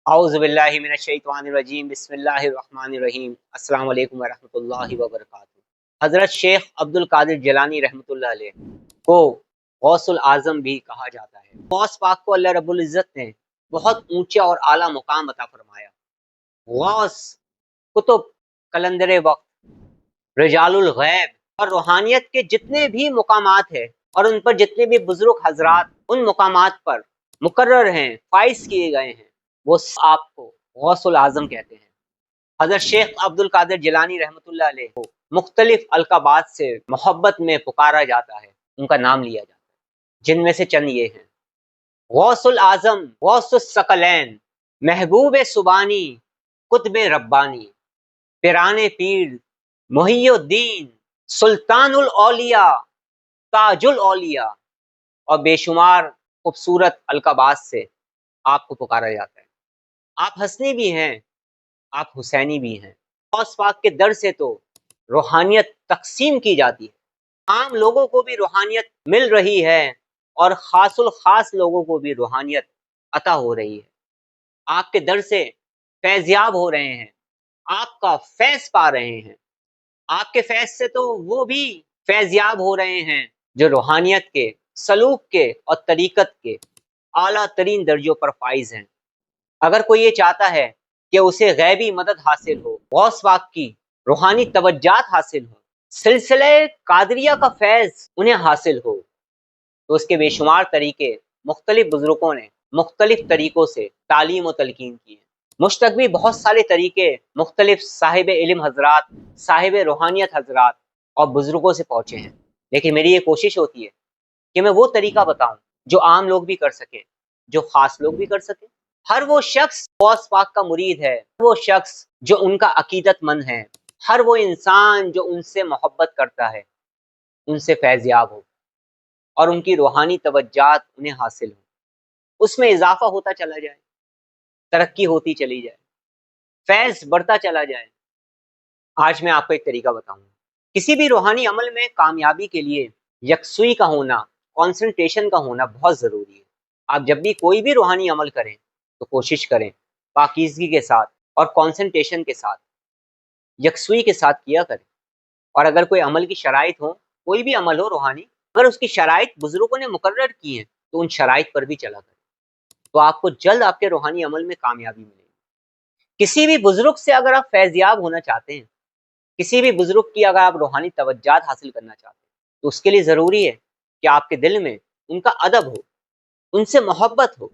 औज़ु बिल्लाहि मिनश्शैतानिर्रजीम बिस्मिल्लाहिर्रहमानिर्रहीम अस्सलामु अलैकुम वरहमतुल्लाहि वबरकातुहू। हज़रत शेख अब्दुल कादिर जिलानी रहमतुल्लाह अलैह को गौसुल आज़म भी कहा जाता है। गौस पाक को अल्लाह रब्बुल इज़्ज़त ने बहुत ऊंचा और आला मुकाम अता फरमाया। गौस, कुतुब, कलंदर वक्त, रिजालुल गैब और रूहानियत के जितने भी मुकामात हैं और उन पर जितने भी बुजुर्ग हजरात उन मुकामात पर मुकर्रर हैं, फाइज किए गए हैं, वो आपको गौसुल आजम कहते हैं। हजरत शेख अब्दुल कादिर जिलानी रहमतुल्लाह अलैह को मुख्तलिफ अलकाबात से मोहब्बत में पुकारा जाता है, उनका नाम लिया जाता है, जिनमें से चंद ये हैं: गौसुल आजम, गौसुस सकलैन, महबूब सुबानी, कुतब रब्बानी, पिराने पीर, मुहियुद्दीन, सुल्तानुल औलिया, ताजुल औलिया और बेशुमार खूबसूरत अलकाबात से आपको पुकारा जाता है। आप हसनी भी हैं, आप हुसैनी भी हैं। गौस पाक के दर से तो रूहानियत तकसीम की जाती है, आम लोगों को भी रूहानियत मिल रही है और खासुल खास लोगों को भी रूहानियत अता हो रही है। आपके दर से फैज़याब हो रहे हैं, आपका फैज़ पा रहे हैं। आपके फैज़ से तो वो भी फैज़याब हो रहे हैं जो रूहानियत के, सलूक के और तरीक़त के आला तरीन दर्जों पर फाइज हैं। अगर कोई ये चाहता है कि उसे गैबी मदद हासिल हो, गौस पाक की रूहानी तवज्जात हासिल हो, सिलसिले कादरिया का फैज़ उन्हें हासिल हो, तो उसके बेशुमार तरीके मुख्तलिफ बुजुर्गों ने मुख्तलिफ तरीक़ों से तालीम व तलकीन की है। मुश्तक भी बहुत सारे तरीके मुख्तलिफ साहिब इल्म हजरात, साहिब रूहानियत हजरात और बुजुर्गों से पहुँचे हैं, लेकिन मेरी ये कोशिश होती है कि मैं वो तरीका बताऊँ जो आम लोग भी कर सकें, जो ख़ास लोग भी कर सकें। हर वो शख्स गौस पाक का मुरीद है, वो शख्स जो उनका अकीदतमंद है, हर वो इंसान जो उनसे मोहब्बत करता है, उनसे फैज़याब हो और उनकी रूहानी तवज्जात उन्हें हासिल हो, उसमें इजाफा होता चला जाए, तरक्की होती चली जाए, फैज़ बढ़ता चला जाए। आज मैं आपको एक तरीका बताऊंगा। किसी भी रूहानी अमल में कामयाबी के लिए यकसुई का होना, कंसंट्रेशन का होना बहुत ज़रूरी है। आप जब भी कोई भी रूहानी अमल करें तो कोशिश करें पाकीज़गी के साथ और कंसंट्रेशन के साथ, यकसुई के साथ किया करें। और अगर कोई अमल की शराइत हो, कोई भी अमल हो रूहानी, अगर उसकी शराइत बुजुर्गों ने मुकर्रर की है तो उन शराइत पर भी चला करें, तो आपको जल्द आपके रूहानी अमल में कामयाबी मिलेगी। किसी भी बुजुर्ग से अगर आप फैज़याब होना चाहते हैं, किसी भी बुजुर्ग की अगर आप रूहानी तवज्जात हासिल करना चाहते हैं, तो उसके लिए ज़रूरी है कि आपके दिल में उनका अदब हो, उनसे मोहब्बत हो,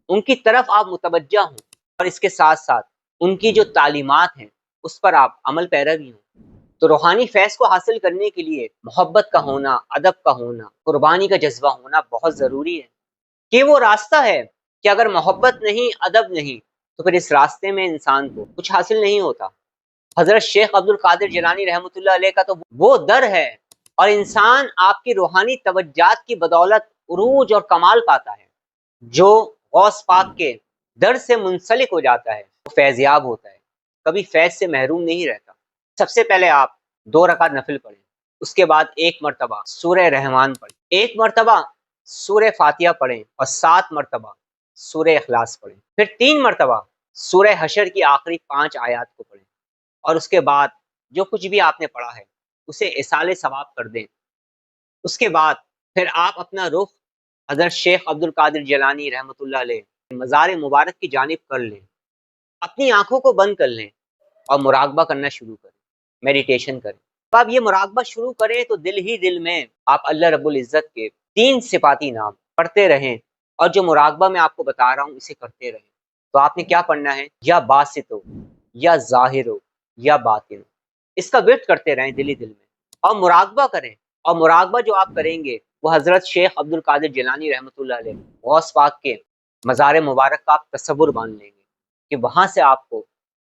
उनकी तरफ आप मुतवज्जा हों और इसके साथ साथ उनकी जो तालीमात हैं उस पर आप अमल पैरा भी हों। तो रूहानी फैज़ को हासिल करने के लिए मोहब्बत का होना, अदब का होना, कुर्बानी का जज्बा होना बहुत ज़रूरी है। कि वो रास्ता है कि अगर मोहब्बत नहीं, अदब नहीं, तो फिर इस रास्ते में इंसान को कुछ हासिल नहीं होता। हज़रत शेख अब्दुल कादिर जिलानी रहमतुल्लाह अलैह का तो वो दर है और इंसान आपकी रूहानी तवज्जात की बदौलत उरूज और कमाल पाता है। जो गौस पाक के दर से मुंसलिक हो जाता है वो फैज़याब होता है, कभी फैज़ से महरूम नहीं रहता। सबसे पहले आप 2 रकात नफिल पढ़ें, उसके बाद 1 मरतबा सूरह रहमान पढ़ें, 1 मरतबा सूरह फातिहा पढ़ें और 7 मरतबा सूरह इखलास पढ़ें। फिर 3 मरतबा सूरह हशर की आखिरी 5 आयात को पढ़ें और उसके बाद जो कुछ भी आपने पढ़ा है उसे इसाले सवाब कर दें। उसके बाद फिर आप अपना रुख हज़रत शेख अब्दुल कादिर जिलानी रहमतुल्लाह अलैह मज़ार मुबारक की जानिब कर लें, अपनी आंखों को बंद कर लें और मुराकबा करना शुरू करें, मेडिटेशन करें। जब आप ये मुराकबा शुरू करें तो दिल ही दिल में आप अल्लाह रब्बुल इज़्ज़त के 3 सिफाती नाम पढ़ते रहें और जो मुराकबा मैं आपको बता रहा हूँ इसे करते रहें। तो आपने क्या पढ़ना है? या बासितो, या ज़ाहिरो, या बातिनो, इसका विर्द करते रहें दिल ही दिल में और मुराकबा करें। और मुराकबा जो आप करेंगे वो हज़रत शेख अब्दुल कादिर जिलानी रहमतुल्लाह अलैह गौस पाक के मज़ार मुबारक का आप तसव्वुर बांध लेंगे कि वहाँ से आपको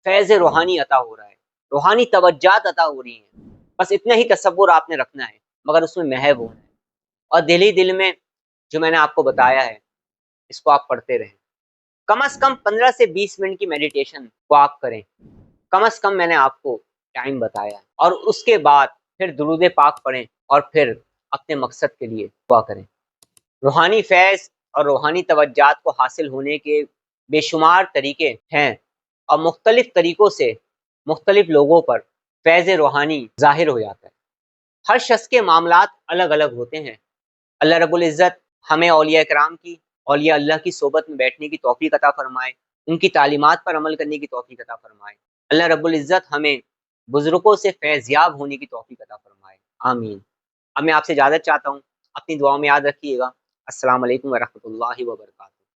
फैज़ रूहानी अता हो रहा है, रूहानी तवज्जात अता हो रही हैं। बस इतना ही तसव्वुर आपने रखना है, मगर उसमें महव होना है और दिल ही दिल में जो मैंने आपको बताया है इसको आप पढ़ते रहें। कम से कम 15 से 20 मिनट की मेडिटेशन को आप करें, कम से कम मैंने आपको टाइम बताया है। और उसके बाद फिर दुरूद पाक पढ़ें और फिर अपने मकसद के लिए दुआ करें। रूहानी फैज़ और रूहानी तवज्जात को हासिल होने के बेशुमार तरीके हैं और मुख्तलिफ तरीक़ों से मुख्तलिफ लोगों पर फैज़ रूहानी ज़ाहिर हो जाता है। हर शख्स के मामलात अलग अलग होते हैं। अल्लाह रब्बुल इज़्ज़त हमें औलिया कराम की, औलिया अल्लाह की सोबत में बैठने की तौफ़ीक अता फ़रमाए, उनकी तालीमात पर अमल करने की तौफ़ीक अता फ़रमाए। अल्लाह रब्बुल इज़्ज़त हमें बुज़ुर्गों से फैज़याब होने की तौफ़ीक अता फ़रमाए। आमीन। अब मैं आपसे इजाज़त चाहता हूँ। अपनी दुआओं में याद रखिएगा। अस्सलाम वालेकुम व रहमतुल्लाहि व बरकातहू।